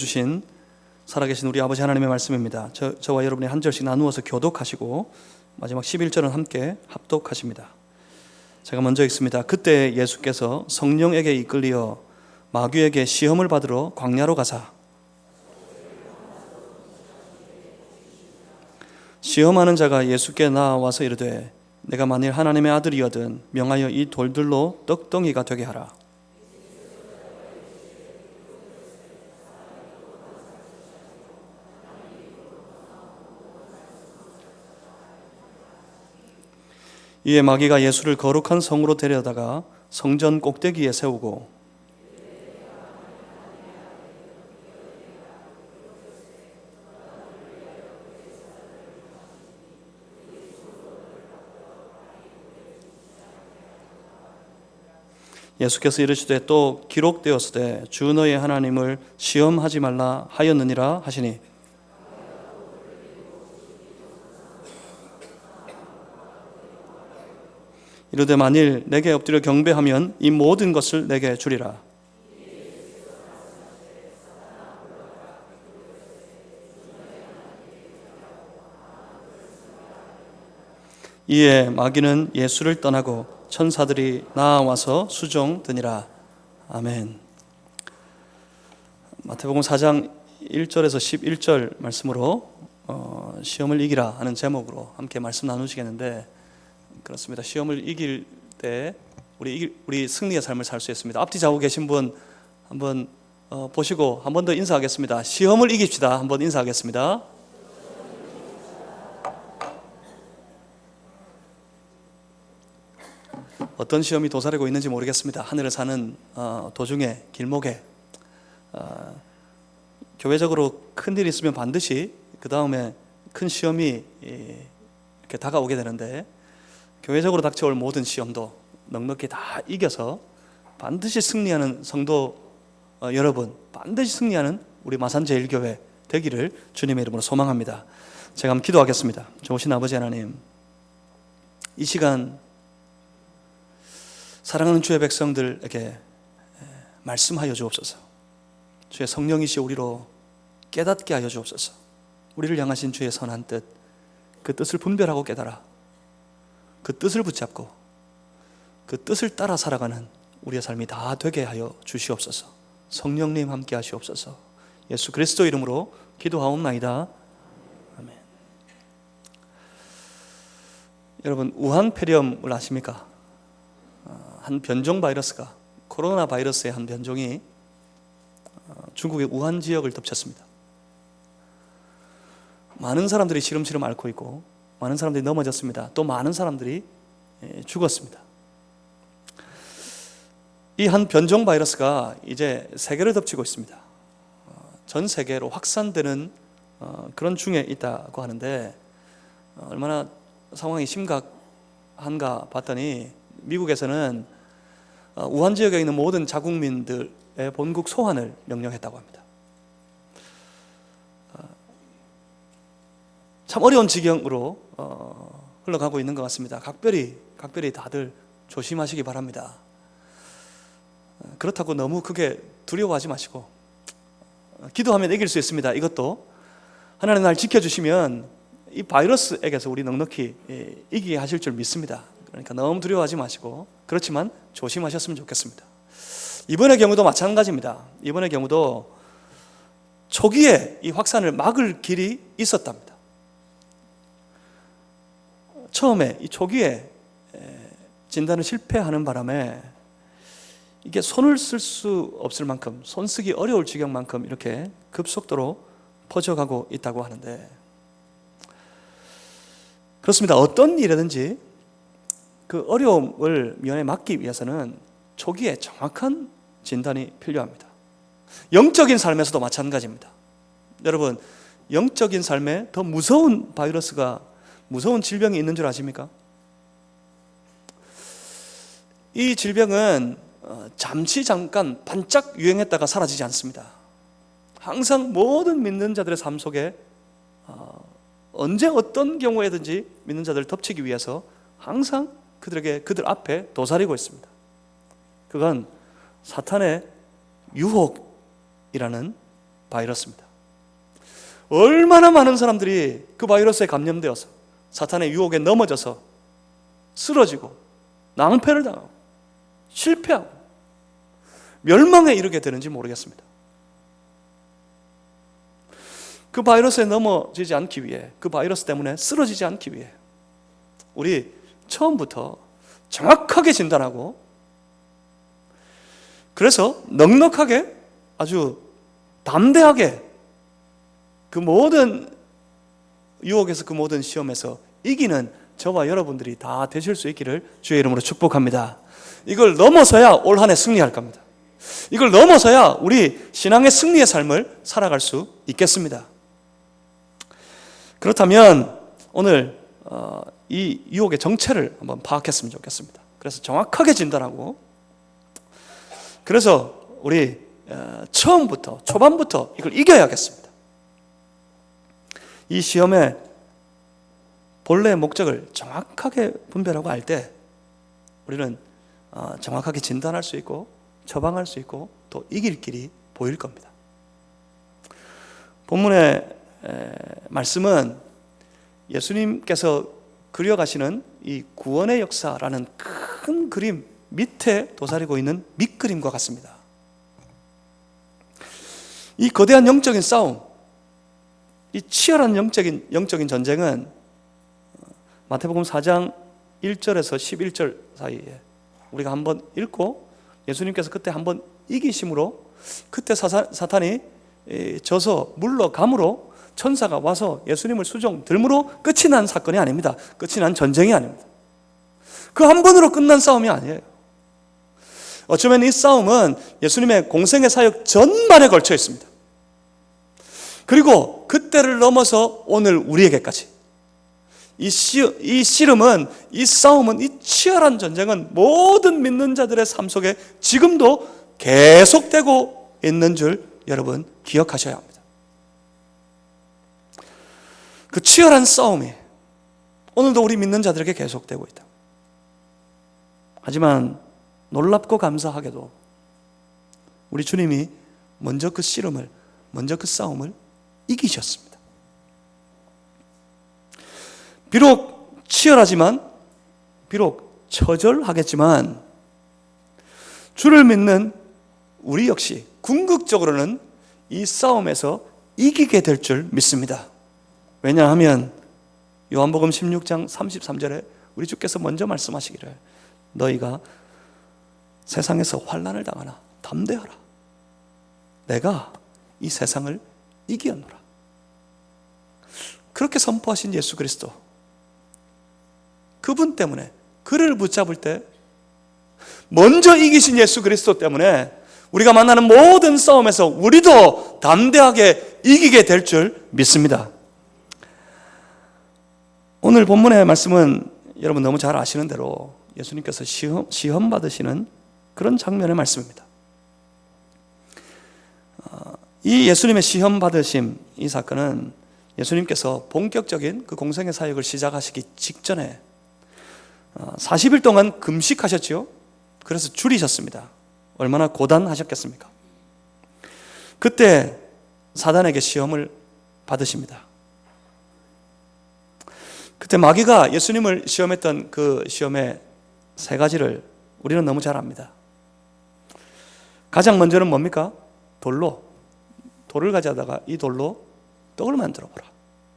주신 살아계신 우리 아버지 하나님의 말씀입니다. 저와 여러분이 한 절씩 나누어서 교독하시고 마지막 11절은 함께 합독하십니다. 제가 먼저 읽습니다. 그때 예수께서 성령에게 이끌리어 마귀에게 시험을 받으러 광야로 가사 시험하는 자가 예수께 나와서 이르되 내가 만일 하나님의 아들이거든 명하여 이 돌들로 떡덩이가 되게 하라. 이에 마귀가 예수를 거룩한 성으로 데려다가 성전 꼭대기에 세우고 예수께서 이르시되 또 기록되었으되 주 너의 하나님을 시험하지 말라 하였느니라 하시니 이르되 만일 내게 엎드려 경배하면 이 모든 것을 내게 주리라. 이에 마귀는 예수를 떠나고 천사들이 나와서 수종드니라. 아멘. 마태복음 4장 1절에서 11절 말씀으로 시험을 이기라 하는 제목으로 함께 말씀 나누시겠는데, 그렇습니다. 시험을 이길 때 우리 승리의 삶을 살 수 있습니다. 앞뒤 좌우 계신 분 한번 보시고 한 번 더 인사하겠습니다. 시험을 이깁시다. 한번 인사하겠습니다. 어떤 시험이 도사리고 있는지 모르겠습니다. 하늘을 사는 도중에 길목에 교회적으로 큰일이 있으면 반드시 그 다음에 큰 시험이 이렇게 다가오게 되는데, 교회적으로 닥쳐올 모든 시험도 넉넉히 다 이겨서 반드시 승리하는 성도 여러분, 반드시 승리하는 우리 마산제일교회 되기를 주님의 이름으로 소망합니다. 제가 한번 기도하겠습니다. 좋으신 아버지 하나님, 이 시간 사랑하는 주의 백성들에게 말씀하여 주옵소서. 주의 성령이시 우리로 깨닫게 하여 주옵소서. 우리를 향하신 주의 선한 뜻, 그 뜻을 분별하고 깨달아 그 뜻을 붙잡고 그 뜻을 따라 살아가는 우리의 삶이 다 되게 하여 주시옵소서. 성령님 함께 하시옵소서. 예수 그리스도 이름으로 기도하옵나이다. 아멘. 여러분, 우한 폐렴을 아십니까? 한 변종 바이러스가, 코로나 바이러스의 한 변종이 중국의 우한 지역을 덮쳤습니다. 많은 사람들이 시름시름 앓고 있고 많은 사람들이 넘어졌습니다. 또 많은 사람들이 죽었습니다. 이 한 변종 바이러스가 이제 세계를 덮치고 있습니다. 전 세계로 확산되는 그런 중에 있다고 하는데, 얼마나 상황이 심각한가 봤더니 미국에서는 우한 지역에 있는 모든 자국민들의 본국 소환을 명령했다고 합니다. 참 어려운 지경으로 흘러가고 있는 것 같습니다. 각별히 다들 조심하시기 바랍니다. 그렇다고 너무 크게 두려워하지 마시고 기도하면 이길 수 있습니다. 이것도 하나님 날 지켜주시면 이 바이러스에게서 우리 넉넉히 이기게 하실 줄 믿습니다. 그러니까 너무 두려워하지 마시고, 그렇지만 조심하셨으면 좋겠습니다. 이번의 경우도 마찬가지입니다. 이번의 경우도 초기에 이 확산을 막을 길이 있었답니다. 처음에 이 초기에 진단을 실패하는 바람에 이게 손을 쓸 수 없을 만큼, 손 쓰기 어려울 지경만큼 이렇게 급속도로 퍼져가고 있다고 하는데, 그렇습니다. 어떤 일이든지 그 어려움을 면에 막기 위해서는 초기에 정확한 진단이 필요합니다. 영적인 삶에서도 마찬가지입니다. 여러분, 영적인 삶에 더 무서운 바이러스가, 무서운 질병이 있는 줄 아십니까? 이 질병은 잠깐 반짝 유행했다가 사라지지 않습니다. 항상 모든 믿는 자들의 삶 속에 언제 어떤 경우에든지 믿는 자들을 덮치기 위해서 항상 그들 앞에 도사리고 있습니다. 그건 사탄의 유혹이라는 바이러스입니다. 얼마나 많은 사람들이 그 바이러스에 감염되어서 사탄의 유혹에 넘어져서 쓰러지고 낭패를 당하고 실패하고 멸망에 이르게 되는지 모르겠습니다. 그 바이러스에 넘어지지 않기 위해, 그 바이러스 때문에 쓰러지지 않기 위해 우리 처음부터 정확하게 진단하고, 그래서 넉넉하게 아주 담대하게 그 모든 유혹에서, 그 모든 시험에서 이기는 저와 여러분들이 다 되실 수 있기를 주의 이름으로 축복합니다. 이걸 넘어서야 올 한 해 승리할 겁니다. 이걸 넘어서야 우리 신앙의 승리의 삶을 살아갈 수 있겠습니다. 그렇다면 오늘 이 유혹의 정체를 한번 파악했으면 좋겠습니다. 그래서 정확하게 진단하고, 그래서 우리 처음부터, 초반부터 이걸 이겨야겠습니다. 이 시험의 본래의 목적을 정확하게 분별하고 알 때 우리는 정확하게 진단할 수 있고 처방할 수 있고 또 이길 길이 보일 겁니다. 본문의 말씀은 예수님께서 그려가시는 이 구원의 역사라는 큰 그림 밑에 도사리고 있는 밑그림과 같습니다. 이 거대한 영적인 싸움, 이 치열한 영적인 전쟁은 마태복음 4장 1절에서 11절 사이에 우리가 한번 읽고, 예수님께서 그때 한번 이기심으로, 그때 사탄이 져서 물러감으로 천사가 와서 예수님을 수종 들므로 끝이 난 사건이 아닙니다. 끝이 난 전쟁이 아닙니다. 그 한 번으로 끝난 싸움이 아니에요. 어쩌면 이 싸움은 예수님의 공생의 사역 전반에 걸쳐 있습니다. 그리고 그때를 넘어서 오늘 우리에게까지 이 씨름은, 이 싸움은, 이 치열한 전쟁은 모든 믿는 자들의 삶 속에 지금도 계속되고 있는 줄 여러분 기억하셔야 합니다. 그 치열한 싸움이 오늘도 우리 믿는 자들에게 계속되고 있다. 하지만 놀랍고 감사하게도 우리 주님이 먼저 그 씨름을, 먼저 그 싸움을 이기셨습니다. 비록 치열하지만, 비록 처절하겠지만 주를 믿는 우리 역시 궁극적으로는 이 싸움에서 이기게 될 줄 믿습니다. 왜냐하면 요한복음 16장 33절에 우리 주께서 먼저 말씀하시기를 너희가 세상에서 환난을 당하나 담대하라. 내가 이 세상을 이기었노라. 그렇게 선포하신 예수 그리스도, 그분 때문에, 그를 붙잡을 때 먼저 이기신 예수 그리스도 때문에 우리가 만나는 모든 싸움에서 우리도 담대하게 이기게 될 줄 믿습니다. 오늘 본문의 말씀은 여러분 너무 잘 아시는 대로 예수님께서 시험 받으시는 그런 장면의 말씀입니다. 이 예수님의 시험 받으심, 이 사건은 예수님께서 본격적인 그 공생의 사역을 시작하시기 직전에 40일 동안 금식하셨지요. 그래서 줄이셨습니다. 얼마나 고단하셨겠습니까? 그때 사단에게 시험을 받으십니다. 그때 마귀가 예수님을 시험했던 그 시험의 세 가지를 우리는 너무 잘 압니다. 가장 먼저는 뭡니까? 돌을 가져다가 이 돌로 떡을 만들어 보라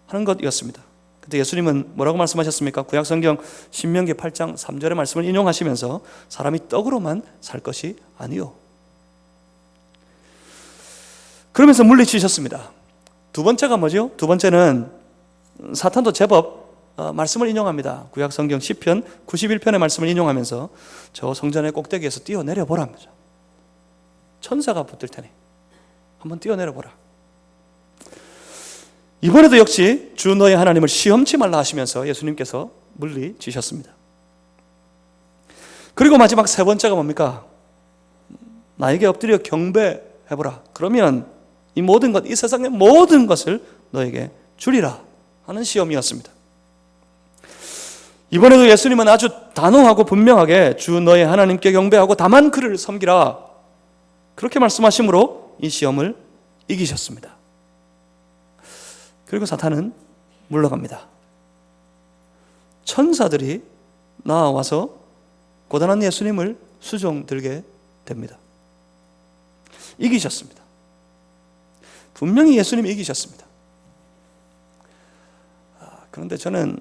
하는 것이었습니다. 그때 예수님은 뭐라고 말씀하셨습니까? 구약성경 신명기 8장 3절의 말씀을 인용하시면서 사람이 떡으로만 살 것이 아니요. 그러면서 물리치셨습니다. 두 번째가 뭐죠? 두 번째는 사탄도 제법 말씀을 인용합니다. 구약성경 시편 91편의 말씀을 인용하면서 저 성전의 꼭대기에서 뛰어내려 보랍니다. 천사가 붙을 테니 한번 뛰어내려 보라. 이번에도 역시 주 너의 하나님을 시험치 말라 하시면서 예수님께서 물리치셨습니다. 그리고 마지막 세 번째가 뭡니까? 나에게 엎드려 경배해보라. 그러면 이 모든 것, 이 세상의 모든 것을 너에게 주리라 하는 시험이었습니다. 이번에도 예수님은 아주 단호하고 분명하게 주 너의 하나님께 경배하고 다만 그를 섬기라, 그렇게 말씀하심으로 이 시험을 이기셨습니다. 그리고 사탄은 물러갑니다. 천사들이 나와서 고단한 예수님을 수종들게 됩니다. 이기셨습니다. 분명히 예수님이 이기셨습니다. 그런데 저는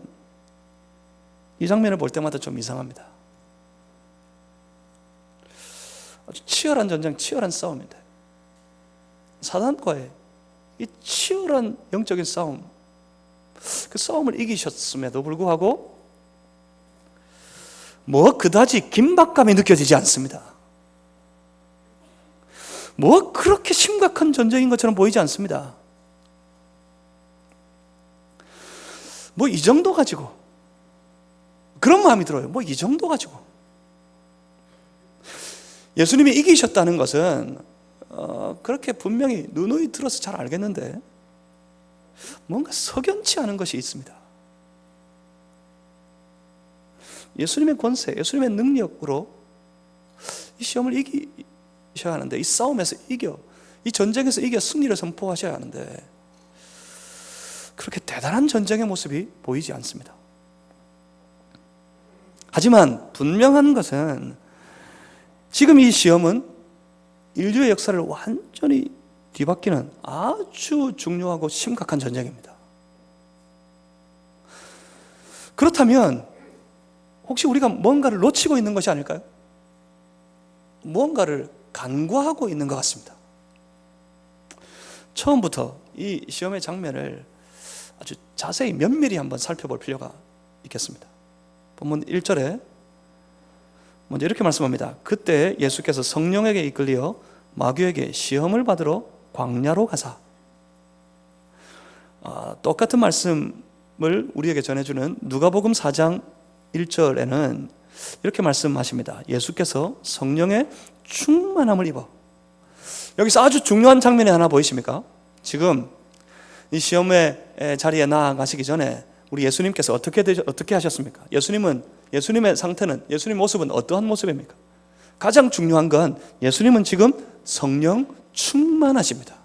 이 장면을 볼 때마다 좀 이상합니다. 아주 치열한 전쟁, 치열한 싸움인데 사단과의 이 치열한 영적인 싸움, 그 싸움을 이기셨음에도 불구하고 뭐 그다지 긴박감이 느껴지지 않습니다. 뭐 그렇게 심각한 전쟁인 것처럼 보이지 않습니다. 뭐 이 정도 가지고, 그런 마음이 들어요. 뭐 이 정도 가지고. 예수님이 이기셨다는 것은 그렇게 분명히 누누이 들어서 잘 알겠는데 뭔가 석연치 않은 것이 있습니다. 예수님의 권세, 예수님의 능력으로 이 시험을 이기셔야 하는데, 이 싸움에서 이 전쟁에서 이겨 승리를 선포하셔야 하는데 그렇게 대단한 전쟁의 모습이 보이지 않습니다. 하지만 분명한 것은 지금 이 시험은 인류의 역사를 완전히 뒤바뀌는 아주 중요하고 심각한 전쟁입니다. 그렇다면 혹시 우리가 뭔가를 놓치고 있는 것이 아닐까요? 무언가를 간과하고 있는 것 같습니다. 처음부터 이 시험의 장면을 아주 자세히 면밀히 한번 살펴볼 필요가 있겠습니다. 본문 1절에 먼저 이렇게 말씀합니다. 그때 예수께서 성령에게 이끌려 마귀에게 시험을 받으러 광야로 가사. 똑같은 말씀을 우리에게 전해주는 누가복음 4장 1절에는 이렇게 말씀하십니다. 예수께서 성령의 충만함을 입어. 여기서 아주 중요한 장면이 하나 보이십니까? 지금 이 시험의 자리에 나아가시기 전에 우리 예수님께서 어떻게 하셨습니까? 예수님의 상태는, 예수님 모습은 어떠한 모습입니까? 가장 중요한 건 예수님은 지금 성령 충만하십니다.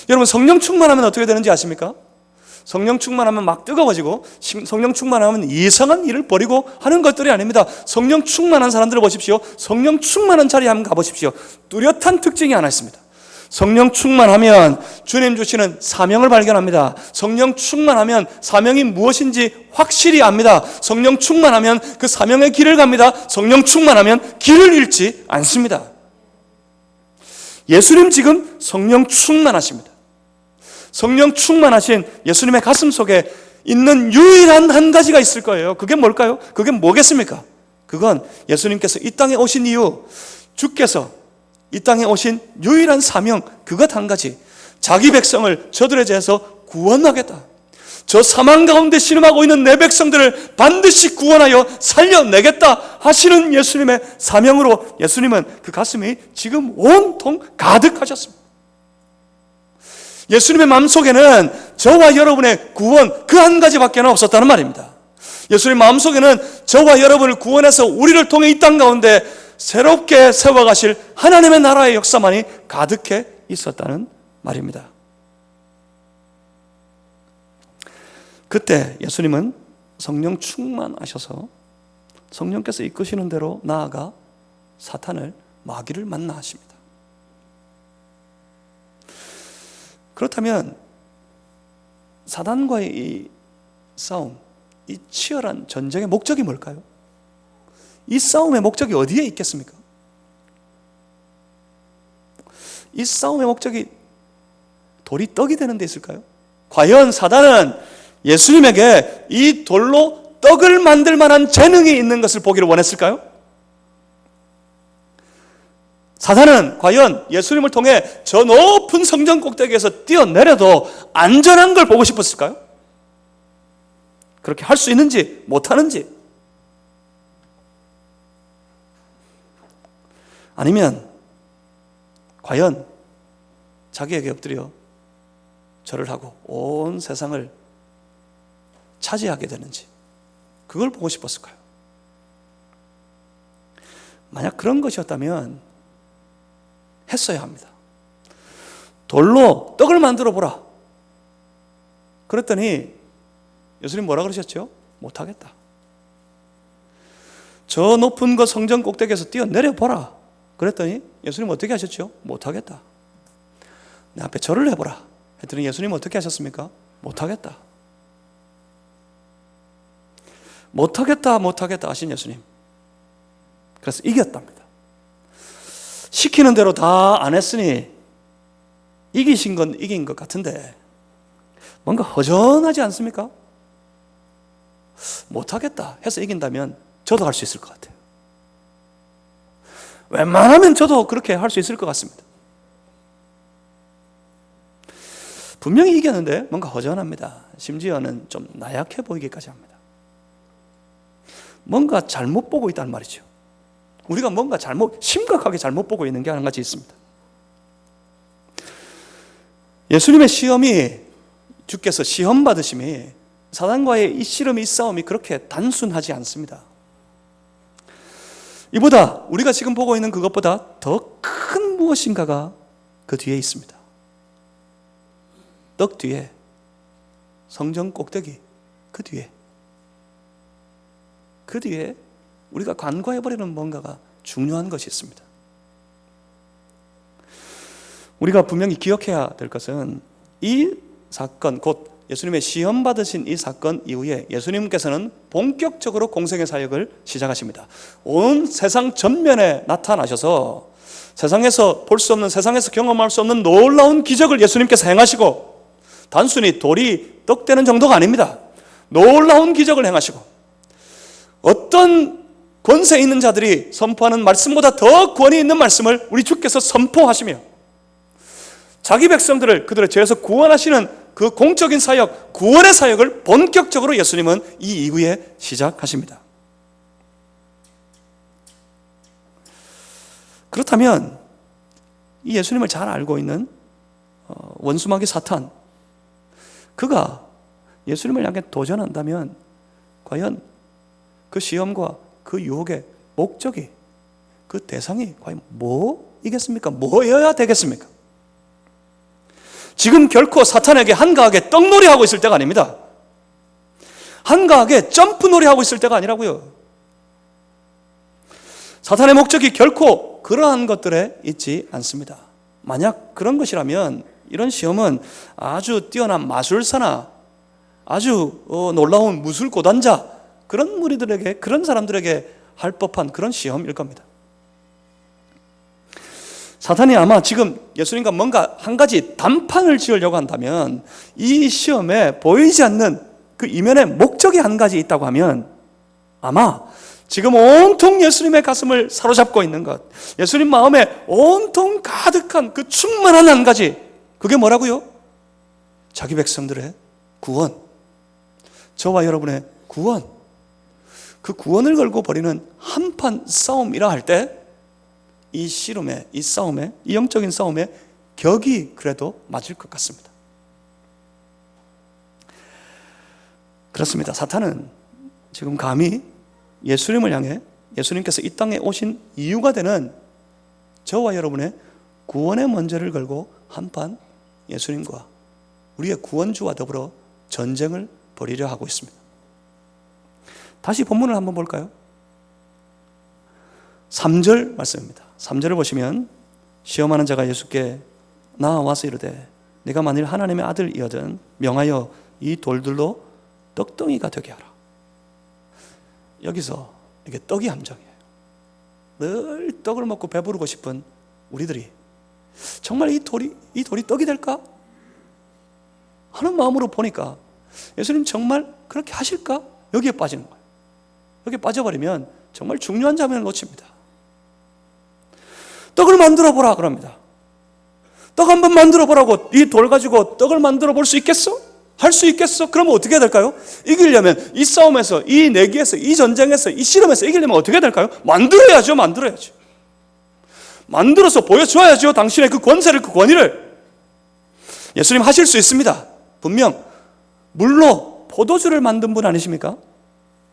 여러분, 성령 충만하면 어떻게 되는지 아십니까? 성령 충만하면 막 뜨거워지고, 성령 충만하면 이상한 일을 벌이고 하는 것들이 아닙니다. 성령 충만한 사람들을 보십시오. 성령 충만한 자리에 한번 가보십시오. 뚜렷한 특징이 하나 있습니다. 성령 충만하면 주님 주시는 사명을 발견합니다. 성령 충만하면 사명이 무엇인지 확실히 압니다. 성령 충만하면 그 사명의 길을 갑니다. 성령 충만하면 길을 잃지 않습니다. 예수님 지금 성령 충만하십니다. 성령 충만하신 예수님의 가슴 속에 있는 유일한 한 가지가 있을 거예요. 그게 뭘까요? 그게 뭐겠습니까? 그건 예수님께서 이 땅에 오신 이유, 주께서 이 땅에 오신 유일한 사명, 그것 한 가지. 자기 백성을 저들에 대해서 구원하겠다. 저 사망 가운데 신음하고 있는 내 백성들을 반드시 구원하여 살려내겠다 하시는 예수님의 사명으로 예수님은 그 가슴이 지금 온통 가득하셨습니다. 예수님의 마음속에는 저와 여러분의 구원 그 한 가지밖에 없었다는 말입니다. 예수님 마음속에는 저와 여러분을 구원해서 우리를 통해 이 땅 가운데 새롭게 세워가실 하나님의 나라의 역사만이 가득해 있었다는 말입니다. 그때 예수님은 성령 충만하셔서 성령께서 이끄시는 대로 나아가 사탄을, 마귀를 만나 하십니다. 그렇다면 사단과의 이 싸움, 이 치열한 전쟁의 목적이 뭘까요? 이 싸움의 목적이 어디에 있겠습니까? 이 싸움의 목적이 돌이 떡이 되는 데 있을까요? 과연 사단은 예수님에게 이 돌로 떡을 만들 만한 재능이 있는 것을 보기를 원했을까요? 사단은 과연 예수님을 통해 저 높은 성전 꼭대기에서 뛰어내려도 안전한 걸 보고 싶었을까요? 그렇게 할 수 있는지 못하는지, 아니면 과연 자기에게 엎드려 절을 하고 온 세상을 차지하게 되는지, 그걸 보고 싶었을까요? 만약 그런 것이었다면 했어야 합니다. 돌로 떡을 만들어 보라. 그랬더니 예수님 뭐라 그러셨죠? 못하겠다. 저 높은 그 성전 꼭대기에서 뛰어내려 보라. 그랬더니 예수님 어떻게 하셨죠? 못하겠다. 내 앞에 절을 해보라. 했더니 예수님 어떻게 하셨습니까? 못하겠다. 못하겠다 하신 예수님. 그래서 이겼답니다. 시키는 대로 다 안 했으니 이기신 건 이긴 것 같은데 뭔가 허전하지 않습니까? 못하겠다 해서 이긴다면 저도 할 수 있을 것 같아요. 웬만하면 저도 그렇게 할 수 있을 것 같습니다. 분명히 이겼는데 뭔가 허전합니다. 심지어는 좀 나약해 보이기까지 합니다. 뭔가 잘못 보고 있다는 말이죠. 우리가 뭔가 심각하게 잘못 보고 있는 게 한 가지 있습니다. 예수님의 시험이, 주께서 시험 받으심이, 사단과의 이 씨름이, 이 싸움이 그렇게 단순하지 않습니다. 이보다, 우리가 지금 보고 있는 그것보다 더 큰 무엇인가가 그 뒤에 있습니다. 떡 뒤에, 성전 꼭대기 그 뒤에 우리가 간과해버리는 뭔가가 중요한 것이 있습니다. 우리가 분명히 기억해야 될 것은 이 사건, 곧 예수님의 시험 받으신 이 사건 이후에 예수님께서는 본격적으로 공생의 사역을 시작하십니다. 온 세상 전면에 나타나셔서 세상에서 볼 수 없는, 세상에서 경험할 수 없는 놀라운 기적을 예수님께서 행하시고, 단순히 돌이 떡 되는 정도가 아닙니다. 놀라운 기적을 행하시고, 어떤 권세 있는 자들이 선포하는 말씀보다 더 권위 있는 말씀을 우리 주께서 선포하시며, 자기 백성들을 그들의 죄에서 구원하시는 그 공적인 사역, 구원의 사역을 본격적으로 예수님은 이 이후에 시작하십니다. 그렇다면 이 예수님을 잘 알고 있는 원수마귀 사탄, 그가 예수님을 향해 도전한다면 과연 그 시험과 그 유혹의 목적이, 그 대상이 과연 뭐이겠습니까? 뭐여야 되겠습니까? 지금 결코 사탄에게 한가하게 떡놀이하고 있을 때가 아닙니다. 한가하게 점프놀이하고 있을 때가 아니라고요. 사탄의 목적이 결코 그러한 것들에 있지 않습니다. 만약 그런 것이라면 이런 시험은 아주 뛰어난 마술사나 아주 놀라운 무술 고단자, 그런 무리들에게, 그런 사람들에게 할 법한 그런 시험일 겁니다. 사탄이 아마 지금 예수님과 뭔가 한 가지 단판을 지으려고 한다면, 이 시험에 보이지 않는 그 이면에 목적이 한 가지 있다고 하면, 아마 지금 온통 예수님의 가슴을 사로잡고 있는 것, 예수님 마음에 온통 가득한 그 충만한 한 가지, 그게 뭐라고요? 자기 백성들의 구원, 저와 여러분의 구원, 그 구원을 걸고 벌이는 한판 싸움이라 할 때, 이 씨름에, 이 싸움에, 이 영적인 싸움에 격이 그래도 맞을 것 같습니다. 그렇습니다. 사탄은 지금 감히 예수님을 향해, 예수님께서 이 땅에 오신 이유가 되는 저와 여러분의 구원의 문제를 걸고 한판 예수님과 우리의 구원주와 더불어 전쟁을 벌이려 하고 있습니다. 다시 본문을 한번 볼까요? 3절 말씀입니다. 3절을 보시면, 시험하는 자가 예수께 나와서 이르되 네가 만일 하나님의 아들이거든 명하여 이 돌들로 떡덩이가 되게 하라. 여기서 이게 떡이 함정이에요. 늘 떡을 먹고 배부르고 싶은 우리들이 정말 이 돌이 떡이 될까? 하는 마음으로 보니까 예수님 정말 그렇게 하실까? 여기에 빠지는 거예요. 여기에 빠져버리면 정말 중요한 장면을 놓칩니다. 떡을 만들어 보라 그럽니다. 떡 한번 만들어 보라고, 이 돌 가지고 떡을 만들어 볼 수 있겠어? 할 수 있겠어? 그러면 어떻게 해야 될까요? 이기려면 이 싸움에서, 이 내기에서, 이 전쟁에서, 이 실험에서 이기려면 어떻게 해야 될까요? 만들어야죠. 만들어서 보여줘야죠. 당신의 그 권세를, 그 권위를. 예수님 하실 수 있습니다. 분명 물로 포도주를 만든 분 아니십니까?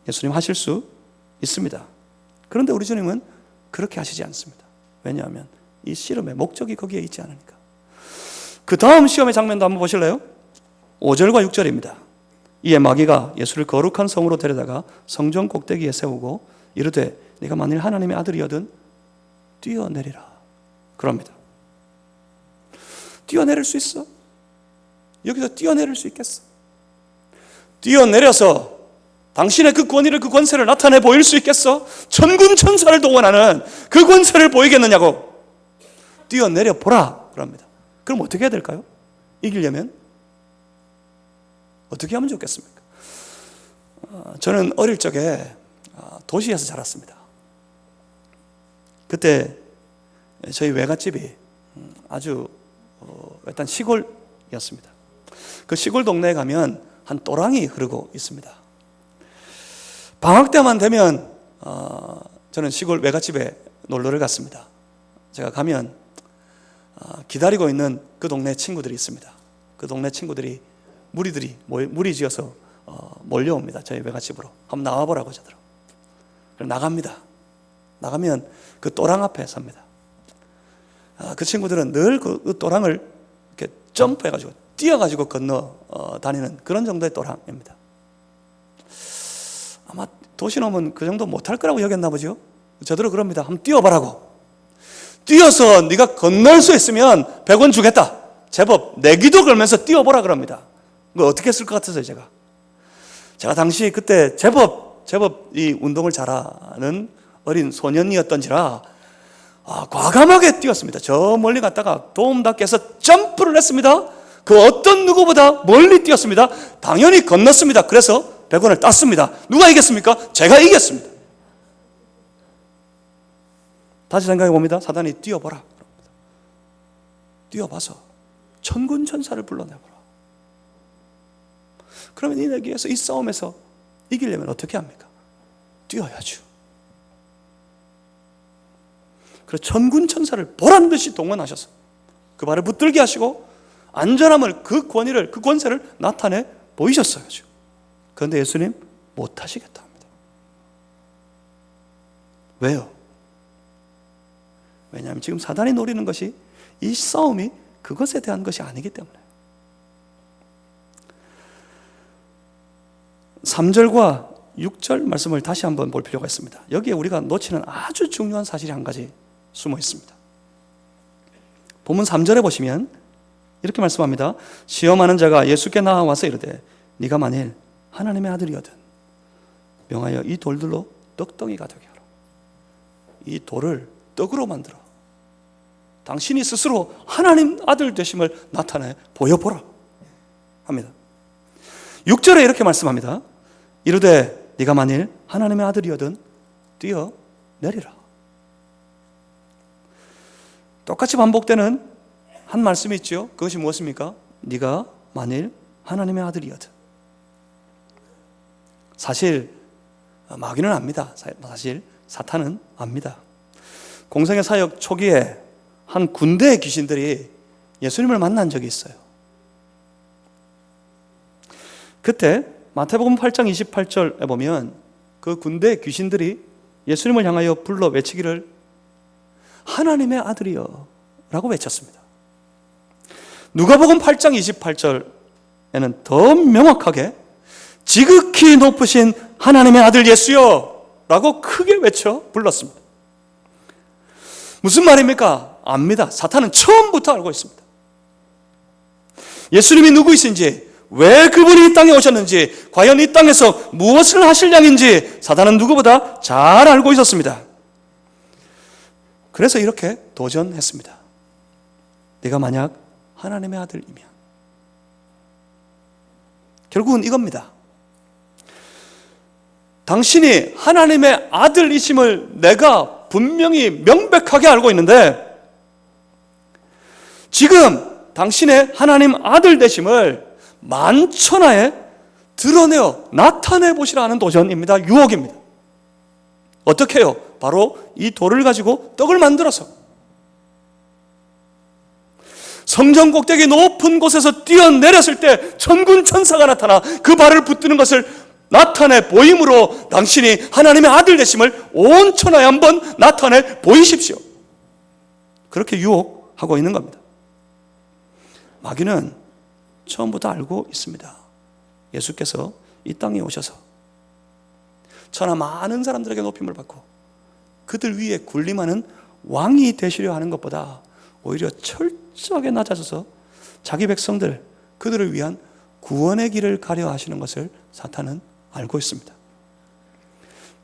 예수님 하실 수 있습니다. 그런데 우리 주님은 그렇게 하시지 않습니다. 왜냐하면 이 씨름의 목적이 거기에 있지 않으니까. 그 다음 시험의 장면도 한번 보실래요? 5절과 6절입니다. 이에 마귀가 예수를 거룩한 성으로 데려다가 성전 꼭대기에 세우고 이르되 네가 만일 하나님의 아들이거든 뛰어내리라 그럽니다. 뛰어내릴 수 있어? 여기서 뛰어내릴 수 있겠어? 뛰어내려서 당신의 그 권위를, 그 권세를 나타내 보일 수 있겠어? 천군 천사를 동원하는 그 권세를 보이겠느냐고. 뛰어내려 보라 그럽니다. 그럼 어떻게 해야 될까요? 이기려면 어떻게 하면 좋겠습니까? 저는 어릴 적에 도시에서 자랐습니다. 그때 저희 외갓집이 아주 일단 시골이었습니다. 그 시골 동네에 가면 한 또랑이 흐르고 있습니다. 방학 때만 되면 저는 시골 외갓집에 놀러를 갔습니다. 제가 가면 기다리고 있는 그 동네 친구들이 있습니다. 그 동네 친구들이 무리 지어서 몰려옵니다. 저희 외갓집으로. 한번 나와보라고 하더라고요. 나갑니다. 나가면 그 또랑 앞에 섭니다. 그 친구들은 늘 그 또랑을 이렇게 점프해가지고 뛰어가지고 건너 다니는 그런 정도의 또랑입니다. 아마 도시놈은 그 정도 못할 거라고 여겼나 보죠. 저더러 그럽니다. 한번 뛰어보라고. 뛰어서 네가 건널 수 있으면 100원 주겠다. 제법 내기도 걸면서 뛰어보라 그럽니다. 그거 어떻게 했을 것 같아서요, 제가 당시 그때 제법 이 운동을 잘하는 어린 소년이었던지라 과감하게 뛰었습니다. 저 멀리 갔다가 도움닫기에서 점프를 했습니다. 그 어떤 누구보다 멀리 뛰었습니다. 당연히 건넜습니다. 그래서 100원을 땄습니다. 누가 이겼습니까? 제가 이겼습니다. 다시 생각해 봅니다. 사단이 뛰어보라. 뛰어봐서 천군 천사를 불러내보라. 그러면 이 내기에서, 이 싸움에서 이기려면 어떻게 합니까? 뛰어야죠. 그래서 천군 천사를 보란 듯이 동원하셔서 그 발을 붙들게 하시고 안전함을, 그 권위를, 그 권세를 나타내 보이셨어요. 그런데 예수님 못하시겠다 합니다. 왜요? 왜냐하면 지금 사단이 노리는 것이, 이 싸움이 그것에 대한 것이 아니기 때문에. 3절과 6절 말씀을 다시 한번 볼 필요가 있습니다. 여기에 우리가 놓치는 아주 중요한 사실이 한 가지 숨어 있습니다. 본문 3절에 보시면 이렇게 말씀합니다. 시험하는 자가 예수께 나와서 이르되 네가 만일 하나님의 아들이거든 명하여 이 돌들로 떡덩이가 되게 하라. 이 돌을 떡으로 만들어 당신이 스스로 하나님 아들 되심을 나타내 보여보라 합니다. 6절에 이렇게 말씀합니다. 이르되 네가 만일 하나님의 아들이거든 뛰어내리라. 똑같이 반복되는 한 말씀이 있죠. 그것이 무엇입니까? 네가 만일 하나님의 아들이거든. 사실 마귀는 압니다. 사실 사탄은 압니다. 공생의 사역 초기에 한 군대의 귀신들이 예수님을 만난 적이 있어요. 그때 마태복음 8장 28절에 보면 그 군대의 귀신들이 예수님을 향하여 불러 외치기를 하나님의 아들이여 라고 외쳤습니다. 누가복음 8장 28절에는 더 명확하게 지극히 높으신 하나님의 아들 예수여 라고 크게 외쳐 불렀습니다. 무슨 말입니까? 압니다. 사탄은 처음부터 알고 있습니다. 예수님이 누구이신지, 왜 그분이 이 땅에 오셨는지, 과연 이 땅에서 무엇을 하실 양인지 사탄은 누구보다 잘 알고 있었습니다. 그래서 이렇게 도전했습니다. 네가 만약 하나님의 아들이면. 결국은 이겁니다. 당신이 하나님의 아들이심을 내가 분명히 명백하게 알고 있는데 지금 당신의 하나님 아들 되심을 만천하에 드러내어 나타내 보시라 하는 도전입니다. 유혹입니다. 어떻게 해요? 바로 이 돌을 가지고 떡을 만들어서 성전 꼭대기 높은 곳에서 뛰어내렸을 때 천군 천사가 나타나 그 발을 붙드는 것을 나타내 보임으로 당신이 하나님의 아들 되심을 온 천하에 한번 나타내 보이십시오. 그렇게 유혹하고 있는 겁니다. 마귀는 처음부터 알고 있습니다. 예수께서 이 땅에 오셔서 천하 많은 사람들에게 높임을 받고 그들 위에 군림하는 왕이 되시려 하는 것보다 오히려 철저하게 낮아져서 자기 백성들, 그들을 위한 구원의 길을 가려 하시는 것을 사탄은 알고 있습니다.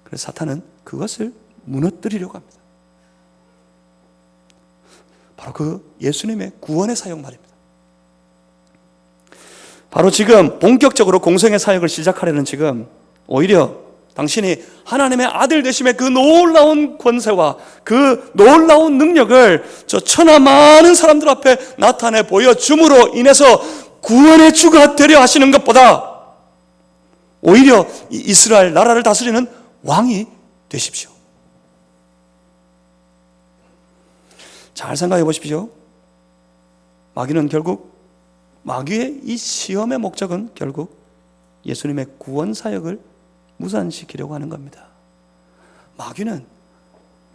그래서 사탄은 그것을 무너뜨리려고 합니다. 바로 그 예수님의 구원의 사역 말입니다. 바로 지금 본격적으로 공생의 사역을 시작하려는 지금 오히려 당신이 하나님의 아들 되심의 그 놀라운 권세와 그 놀라운 능력을 저 천하 많은 사람들 앞에 나타내 보여줌으로 인해서 구원의 주가 되려 하시는 것보다 오히려 이스라엘 나라를 다스리는 왕이 되십시오. 잘 생각해 보십시오. 마귀의 이 시험의 목적은 결국 예수님의 구원 사역을 무산시키려고 하는 겁니다.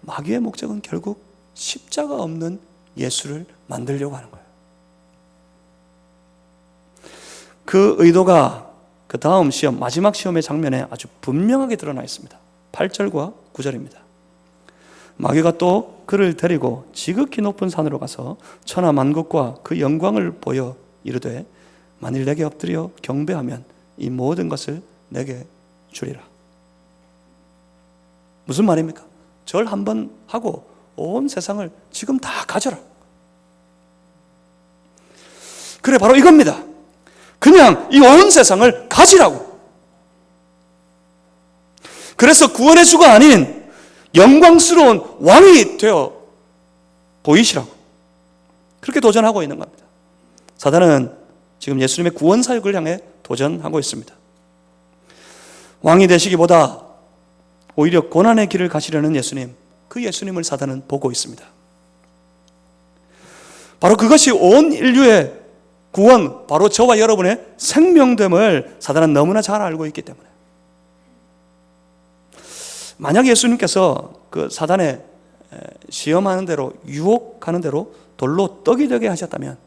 마귀의 목적은 결국 십자가 없는 예수를 만들려고 하는 거예요. 그 의도가 그 다음 시험, 마지막 시험의 장면에 아주 분명하게 드러나 있습니다. 8절과 9절입니다. 마귀가 또 그를 데리고 지극히 높은 산으로 가서 천하 만국과 그 영광을 보여 이르되 만일 내게 엎드려 경배하면 이 모든 것을 내게 주리라. 무슨 말입니까? 절 한번 하고 온 세상을 지금 다 가져라. 그래, 바로 이겁니다. 그냥 이 온 세상을 가지라고. 그래서 구원의 주가 아닌 영광스러운 왕이 되어 보이시라고 그렇게 도전하고 있는 겁니다. 사단은 지금 예수님의 구원 사역을 향해 도전하고 있습니다. 왕이 되시기보다 오히려 고난의 길을 가시려는 예수님, 그 예수님을 사단은 보고 있습니다. 바로 그것이 온 인류의 구원, 바로 저와 여러분의 생명됨을 사단은 너무나 잘 알고 있기 때문에 만약 예수님께서 그 사단의 시험하는 대로, 유혹하는 대로 돌로 떡이 되게 하셨다면,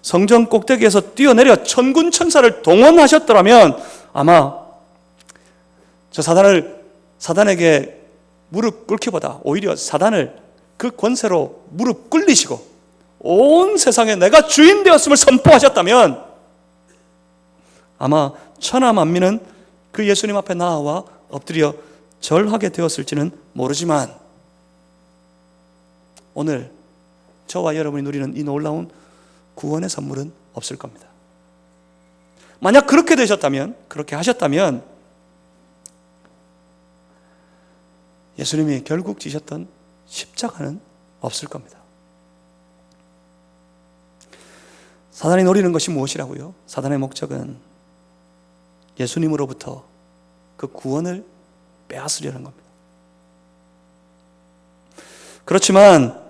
성전 꼭대기에서 뛰어내려 천군 천사를 동원하셨더라면 아마 저 사단에게 무릎 꿇기보다 오히려 사단을 그 권세로 무릎 꿇리시고 온 세상에 내가 주인 되었음을 선포하셨다면 아마 천하 만민은 그 예수님 앞에 나와 엎드려 절하게 되었을지는 모르지만 오늘 저와 여러분이 누리는 이 놀라운 구원의 선물은 없을 겁니다. 만약 그렇게 되셨다면, 그렇게 하셨다면 예수님이 결국 지셨던 십자가는 없을 겁니다. 사단이 노리는 것이 무엇이라고요? 사단의 목적은 예수님으로부터 그 구원을 빼앗으려는 겁니다. 그렇지만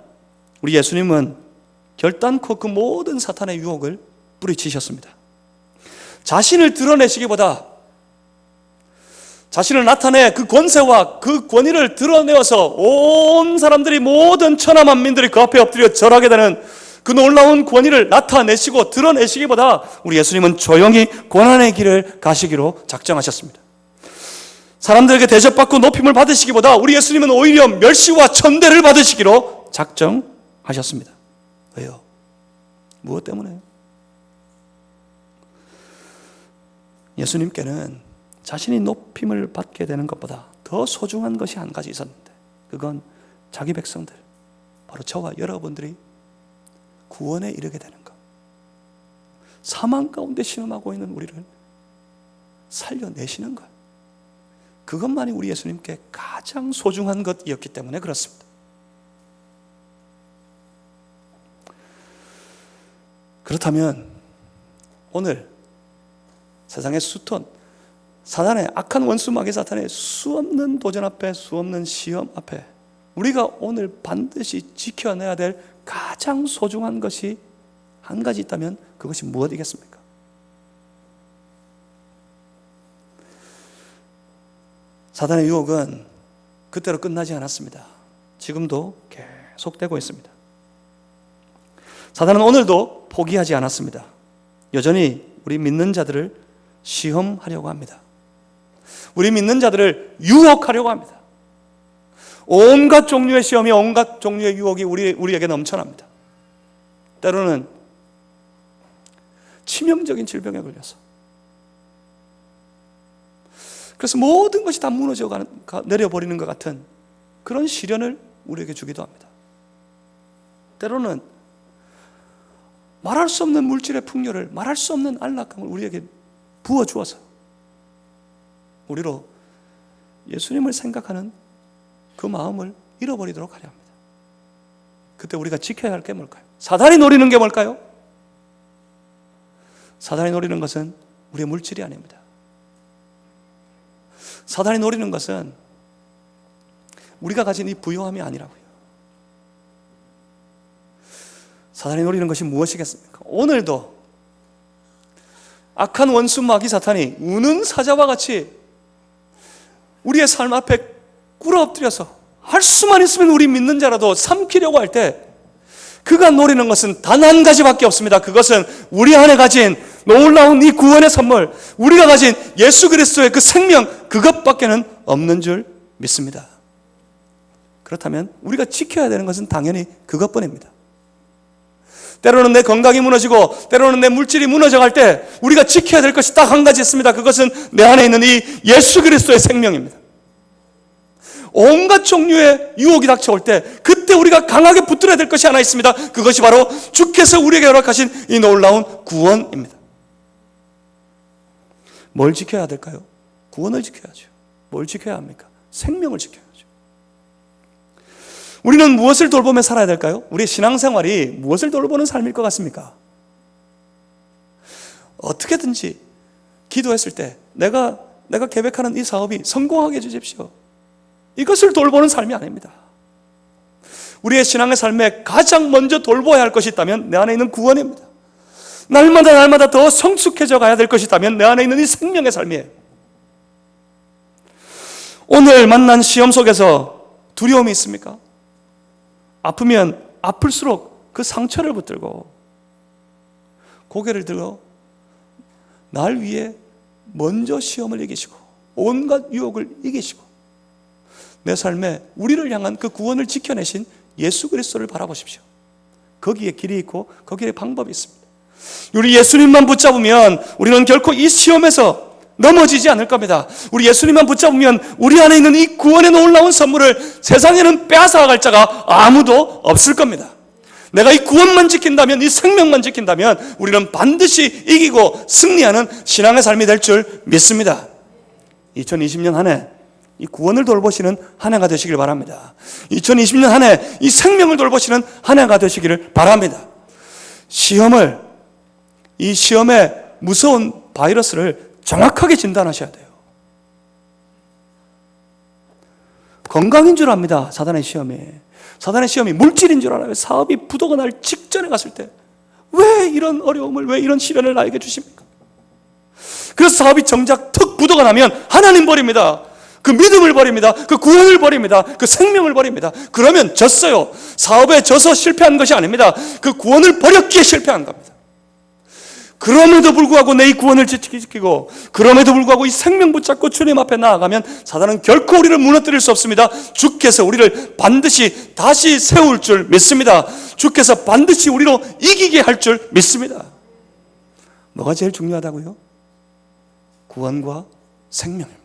우리 예수님은 결단코 그 모든 사탄의 유혹을 뿌리치셨습니다. 자신을 드러내시기보다 자신을 나타내 그 권세와 그 권위를 드러내어서 온 사람들이, 모든 천하 만민들이 그 앞에 엎드려 절하게 되는 그 놀라운 권위를 나타내시고 드러내시기보다 우리 예수님은 조용히 고난의 길을 가시기로 작정하셨습니다. 사람들에게 대접받고 높임을 받으시기보다 우리 예수님은 오히려 멸시와 천대를 받으시기로 작정하셨습니다. 왜요? 무엇 때문에? 예수님께는 자신이 높임을 받게 되는 것보다 더 소중한 것이 한 가지 있었는데, 그건 자기 백성들, 바로 저와 여러분들이 구원에 이르게 되는 것, 사망 가운데 신음하고 있는 우리를 살려내시는 것, 그것만이 우리 예수님께 가장 소중한 것이었기 때문에 그렇습니다. 그렇다면 오늘 세상의 수톤, 사단의 악한 원수 마귀 사탄의 수없는 도전 앞에, 수없는 시험 앞에 우리가 오늘 반드시 지켜내야 될 가장 소중한 것이 한 가지 있다면 그것이 무엇이겠습니까? 사단의 유혹은 그때로 끝나지 않았습니다. 지금도 계속되고 있습니다. 사단은 오늘도 포기하지 않았습니다. 여전히 우리 믿는 자들을 시험하려고 합니다. 우리 믿는 자들을 유혹하려고 합니다. 온갖 종류의 시험이, 온갖 종류의 유혹이 우리에게 넘쳐납니다. 때로는 치명적인 질병에 걸려서, 그래서 모든 것이 다 무너져 내려버리는 것 같은 그런 시련을 우리에게 주기도 합니다. 때로는 말할 수 없는 물질의 풍요를, 말할 수 없는 안락함을 우리에게 부어주어서 우리로 예수님을 생각하는 그 마음을 잃어버리도록 하려 합니다. 그때 우리가 지켜야 할 게 뭘까요? 사단이 노리는 게 뭘까요? 사단이 노리는 것은 우리의 물질이 아닙니다. 사단이 노리는 것은 우리가 가진 이 부요함이 아니라고요. 사단이 노리는 것이 무엇이겠습니까? 오늘도 악한 원수 마귀 사탄이 우는 사자와 같이 우리의 삶 앞에 꿇어 엎드려서 할 수만 있으면 우리 믿는 자라도 삼키려고 할 때 그가 노리는 것은 단 한 가지밖에 없습니다. 그것은 우리 안에 가진 놀라운 이 구원의 선물, 우리가 가진 예수 그리스도의 그 생명, 그것밖에는 없는 줄 믿습니다. 그렇다면 우리가 지켜야 되는 것은 당연히 그것뿐입니다. 때로는 내 건강이 무너지고 때로는 내 물질이 무너져갈 때 우리가 지켜야 될 것이 딱 한 가지 있습니다. 그것은 내 안에 있는 이 예수 그리스도의 생명입니다. 온갖 종류의 유혹이 닥쳐올 때 그때 우리가 강하게 붙들어야 될 것이 하나 있습니다. 그것이 바로 주께서 우리에게 허락하신 이 놀라운 구원입니다. 뭘 지켜야 될까요? 구원을 지켜야죠. 뭘 지켜야 합니까? 생명을 지켜야죠. 우리는 무엇을 돌보며 살아야 될까요? 우리의 신앙생활이 무엇을 돌보는 삶일 것 같습니까? 어떻게든지 기도했을 때 내가 계획하는 이 사업이 성공하게 해주십시오. 이것을 돌보는 삶이 아닙니다. 우리의 신앙의 삶에 가장 먼저 돌보아야 할 것이 있다면 내 안에 있는 구원입니다. 날마다 더 성숙해져 가야 될 것이 있다면 내 안에 있는 이 생명의 삶이에요. 오늘 만난 시험 속에서 두려움이 있습니까? 아프면 아플수록 그 상처를 붙들고 고개를 들어 날 위해 먼저 시험을 이기시고 온갖 유혹을 이기시고 내 삶에 우리를 향한 그 구원을 지켜내신 예수 그리스도를 바라보십시오. 거기에 길이 있고 거기에 방법이 있습니다. 우리 예수님만 붙잡으면 우리는 결코 이 시험에서 넘어지지 않을 겁니다. 우리 예수님만 붙잡으면 우리 안에 있는 이 구원의 놀라운 선물을 세상에는 빼앗아갈 자가 아무도 없을 겁니다. 내가 이 구원만 지킨다면, 이 생명만 지킨다면 우리는 반드시 이기고 승리하는 신앙의 삶이 될 줄 믿습니다. 2020년 한 해 이 구원을 돌보시는 한 해가 되시길 바랍니다. 2020년 한 해 이 생명을 돌보시는 한 해가 되시기를 바랍니다. 이 시험의 무서운 바이러스를 정확하게 진단하셔야 돼요. 건강인 줄 압니다. 사단의 시험이 물질인 줄 알아요. 사업이 부도가 날 직전에 갔을 때 왜 이런 어려움을, 왜 이런 시련을 나에게 주십니까? 그래서 사업이 정작 턱 부도가 나면 하나님 버립니다. 그 믿음을 버립니다. 그 구원을 버립니다. 그 생명을 버립니다. 그러면 졌어요. 사업에 져서 실패한 것이 아닙니다. 그 구원을 버렸기에 실패한 겁니다. 그럼에도 불구하고 내 이 구원을 지키고 그럼에도 불구하고 이 생명 붙잡고 주님 앞에 나아가면 사단은 결코 우리를 무너뜨릴 수 없습니다. 주께서 우리를 반드시 다시 세울 줄 믿습니다. 주께서 반드시 우리로 이기게 할 줄 믿습니다. 뭐가 제일 중요하다고요? 구원과 생명입니다.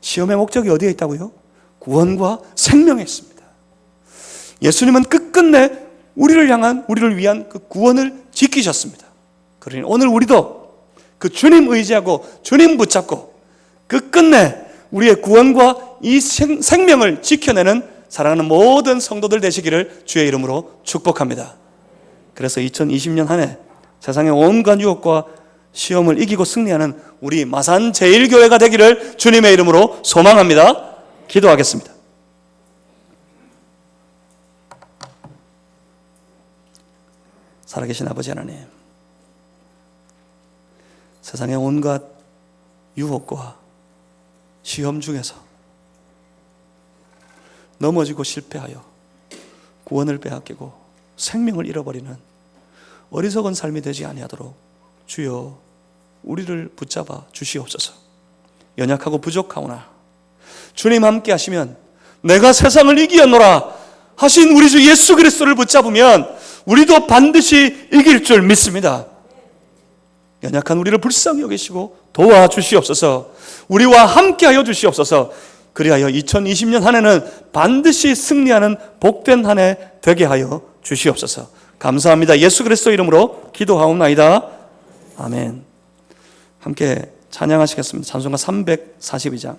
시험의 목적이 어디에 있다고요? 구원과 생명에 있습니다. 예수님은 끝끝내 우리를 위한 그 구원을 지키셨습니다. 그러니 오늘 우리도 그 주님 의지하고 주님 붙잡고 끝끝내 우리의 구원과 이 생명을 지켜내는 사랑하는 모든 성도들 되시기를 주의 이름으로 축복합니다. 그래서 2020년 한 해 세상의 온갖 유혹과 시험을 이기고 승리하는 우리 마산 제1교회가 되기를 주님의 이름으로 소망합니다. 기도하겠습니다. 살아계신 아버지 하나님, 세상의 온갖 유혹과 시험 중에서 넘어지고 실패하여 구원을 빼앗기고 생명을 잃어버리는 어리석은 삶이 되지 아니하도록 주여 우리를 붙잡아 주시옵소서. 연약하고 부족하오나 주님 함께 하시면 내가 세상을 이기었노라 하신 우리 주 예수 그리스도를 붙잡으면 우리도 반드시 이길 줄 믿습니다. 연약한 우리를 불쌍히 여기시고 도와주시옵소서. 우리와 함께하여 주시옵소서. 그리하여 2020년 한 해는 반드시 승리하는 복된 한 해 되게 하여 주시옵소서. 감사합니다. 예수 그리스도 이름으로 기도하옵나이다. 아멘. 함께 찬양하시겠습니다. 찬송가 342장.